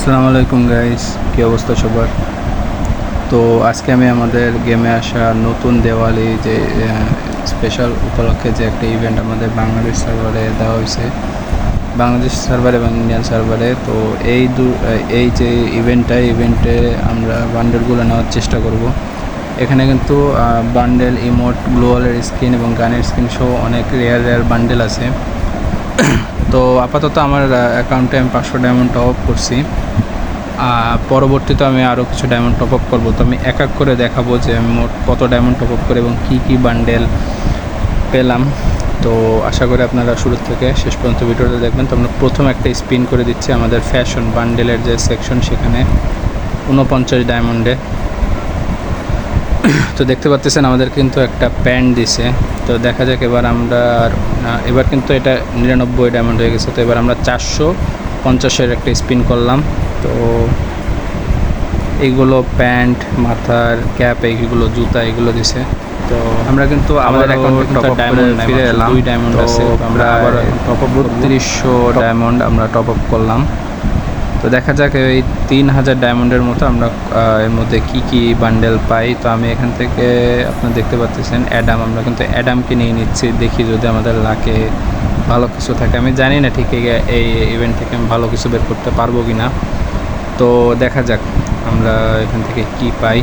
আসসালামু আলাইকুম গাইস, কী অবস্থা সবার? তো আজকে আমি আমাদের গেমে আসা নতুন দেওয়ালি যে স্পেশাল উপলক্ষে যে একটা ইভেন্ট আমাদের বাংলাদেশ সার্ভারে দেওয়া হয়েছে, বাংলাদেশ সার্ভার এবং ইন্ডিয়ান সার্ভারে। তো এই যে ইভেন্টে আমরা বান্ডেলগুলো নেওয়ার চেষ্টা করব। এখানে কিন্তু বান্ডেল, ইমোট, গ্লোয়ালের স্কিন এবং গানের স্কিন সহ অনেক রেয়ার বান্ডেল আছে। তো আপাতত আমার অ্যাকাউন্টে আমি 500 ডায়মন্ড টপ আপ করছি। পরবর্তীতে আমি আরও কিছু ডায়মন্ড টপ আপ করবো। তো আমি এক এক করে দেখাবো যে আমি মোট কত ডায়মন্ড টপ আপ করে এবং কী বান্ডেল পেলাম। তো আশা করি আপনারা শুরু থেকে শেষ পর্যন্ত ভিডিওটা দেখবেন। তো আমরা প্রথম একটা স্পিন করে দিচ্ছি আমাদের ফ্যাশন বান্ডেলের যে সেকশন, সেখানে 49 ডায়মন্ডে। তো দেখতে পাচ্ছেন আমাদের কিন্তু একটা প্যান্ট দিছে। তো দেখা যাক এবার কিন্তু এটা 99 ডায়মন্ড হয়ে গেছে। তো এবার আমরা 450-এর একটা স্পিন করলাম। তো এইগুলো প্যান্ট, মাথার ক্যাপ, এইগুলো জুতা, এগুলো দিছে। তো আমরা কিন্তু আমাদের অ্যাকাউন্টে ডায়মন্ড ফিরে এলাম। 2 ডায়মন্ড আছে। আমরা আবার টপ আপ 3200 ডায়মন্ড আমরা টপ আপ করলাম। তো দেখা যাক এই 3000 ডায়মন্ডের মতো আমরা এর মধ্যে কি বান্ডেল পাই। তো আমি এখান থেকে আপনারা দেখতে পাচ্ছেন আমরা কিন্তু অ্যাডামকে নিয়ে নিচ্ছি, দেখি যদি আমাদের লাকে ভালো কিছু থাকে। আমি জানি না ঠিক এই ইভেন্ট থেকে আমি ভালো কিছু বের করতে পারবো কি না। তো দেখা যাক আমরা এখান থেকে কি পাই।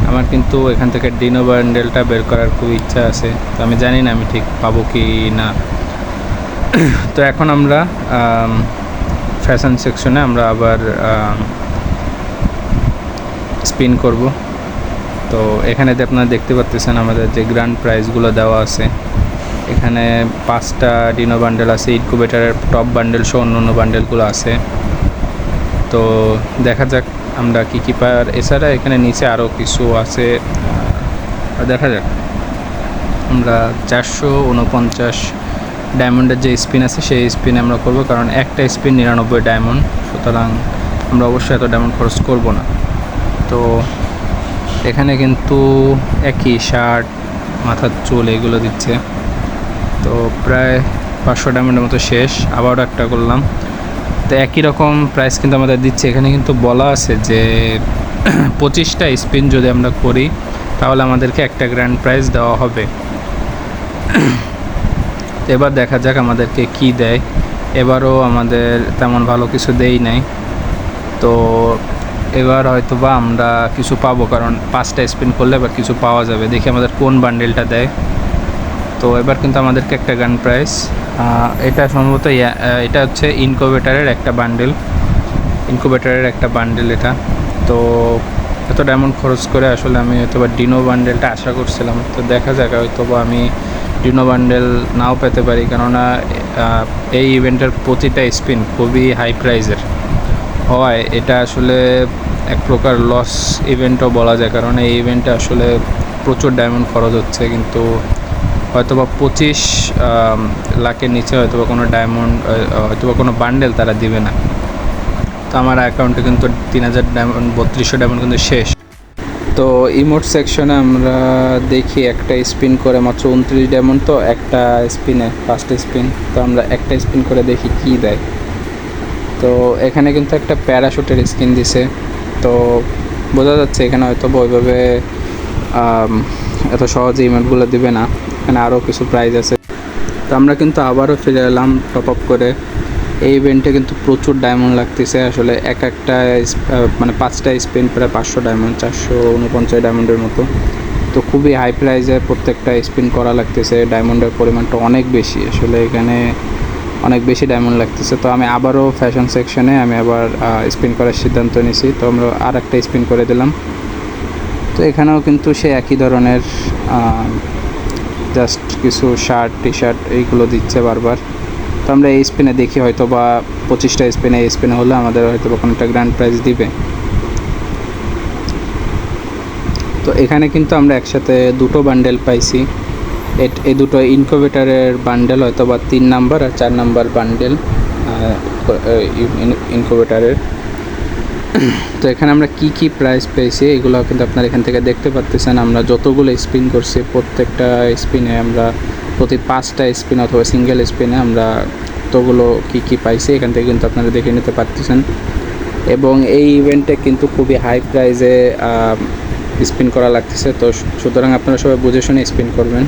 আমার কিন্তু এখান থেকে ডিনো বান্ডেলটা বের করার খুব ইচ্ছা আছে। তো আমি জানি না আমি ঠিক পাবো কি না। তো এখন আমরা ফ্যাশন সেকশনে আমরা আবার স্পিন করব। তো এখানে আপনারা দেখতে পাচ্ছেন আমাদের যে গ্র্যান্ড প্রাইজগুলো দেওয়া আছে। এখানে 5টা ডিনো বান্ডেল আছে, ইনকিউবেটরের টপ বান্ডেল সহ অন্য বান্ডেলগুলো আছে। তো দেখা যাক আমরা কি পাই। আর এছাড়া এখানে নিচে আরও কিছু আছে, দেখা যাক। আমরা 449 ডায়মন্ডের যে স্পিন আছে সেই স্পিন আমরা করব, কারণ একটা স্পিন 99 ডায়মন্ড, সুতরাং আমরা অবশ্যই এত ডায়মন্ড খরচ করব না। তো এখানে কিন্তু একই শার্ট, মাথার চুল এগুলো দিচ্ছে। তো প্রায় 500 ডায়মন্ডের মতো শেষ। আবারও একটা করলাম। তো একই রকম প্রাইস কিন্তু আমাদের দিচ্ছে। এখানে কিন্তু বলা আছে যে 25টা স্পিন যদি আমরা করি তাহলে আমাদেরকে একটা গ্র্যান্ড প্রাইজ দেওয়া হবে। এবার দেখা যাক আমাদেরকে কি দেয়। এবারও আমাদের তেমন ভালো কিছু দেই নাই। তো এবার হয়তো বা আমরা কিছু পাবো, কারণ 5টা স্পিন করলে এবার কিছু পাওয়া যাবে। দেখি আমাদের কোন বান্ডেলটা দেয়। তো এবার কিন্তু আমাদেরকে একটা গান প্রাইস, এটা সম্ভবত এটা হচ্ছে ইনকিউবেটরের একটা বান্ডেল এটা। তো এত ডায়মন্ড খরচ করে আসলে আমি হয়তো বা ডিনো বান্ডেলটা আশা করছিলাম। তো দেখা যাক হয়তো বা আমি ডিনো বান্ডেল নাও পেতে পারি, কেননা এই ইভেন্টের প্রতিটা স্পিন খুবই হাই প্রাইজের হওয়ায় এটা আসলে এক প্রকার লস ইভেন্টও বলা যায়, কারণ এই ইভেন্টে আসলে প্রচুর ডায়মন্ড খরচ হচ্ছে। কিন্তু হয়তোবা 25 লাখের নিচে হয়তোবা কোনো ডায়মন্ড, হয়তোবা কোনো বান্ডেল তারা দিবে না। তো আমার অ্যাকাউন্টে কিন্তু 3000 ডায়মন্ড, 3200 ডায়মন্ড কিন্তু শেষ। তো ইমোট সেকশনে আমরা দেখি একটা স্পিন করে মাত্র 29 ডায়মন্ড। তো একটা স্পিনে 5টা স্পিন, তো আমরা একটা স্পিন করে দেখি কি দেয়। তো এখানে কিন্তু একটা প্যারাশুটের স্কিন দিছে। তো বোঝা যাচ্ছে এখানে হয়তো ওইভাবে এত সহজে ইমোটগুলো দিবে না, এখানে আরও কিছু প্রাইজ আছে। তো আমরা কিন্তু আবারও ফিরে এলাম টপ আপ করে। এই ইভেন্টে কিন্তু প্রচুর ডায়মন্ড লাগতেছে আসলে। একটা মানে 5টা স্পিন প্রায় 500 ডায়মন্ড, 449 ডায়মন্ডের মতো। তো খুবই হাই প্রাইজে প্রত্যেকটা স্পিন করা লাগতেছে। ডায়মন্ডের পরিমাণটা অনেক বেশি, আসলে এখানে অনেক বেশি ডায়মন্ড লাগতেছে। তো আমি আবারও ফ্যাশন সেকশনে আমি আবার স্পিন করার সিদ্ধান্ত নিয়েছি। তো আমরা আর একটা স্পিন করে দিলাম। তো এখানেও কিন্তু সে একই ধরনের জাস্ট কিছু শার্ট, টি শার্ট এইগুলো দিচ্ছে বারবার। তো আমরা এই স্পিনে দেখি হয়তো বা 25টা স্পিনে এই স্পিনে হলে আমাদের হয়তো বা কোনোটা গ্র্যান্ড প্রাইজ দিবে। তো এখানে কিন্তু আমরা একসাথে দুটো বান্ডেল পাইছি। এই দুটো ইনকিউবেটরের বান্ডেল, হয়তো বা 3 নাম্বার আর 4 নাম্বার বান্ডেল ইনকিউবেটরের। তো এখানে আমরা কি প্রাইস পেয়েছি এগুলো কিন্তু আপনারা এখান থেকে দেখতে পাচ্ছেন। আমরা যতগুলো স্পিন করছি প্রত্যেকটা স্পিনে আমরা প্রতি 5টা স্পিন অথবা সিঙ্গেল স্পিনে আমরা কতগুলো কি পাইছি এখান থেকে কিন্তু আপনারা দেখে নিতে পারতেছেন। এবং এই ইভেন্টে কিন্তু খুবই হাই প্রাইজে স্পিন করা লাগতেছে, তো সুতরাং আপনারা সবাই বুঝে শুনে স্পিন করবেন।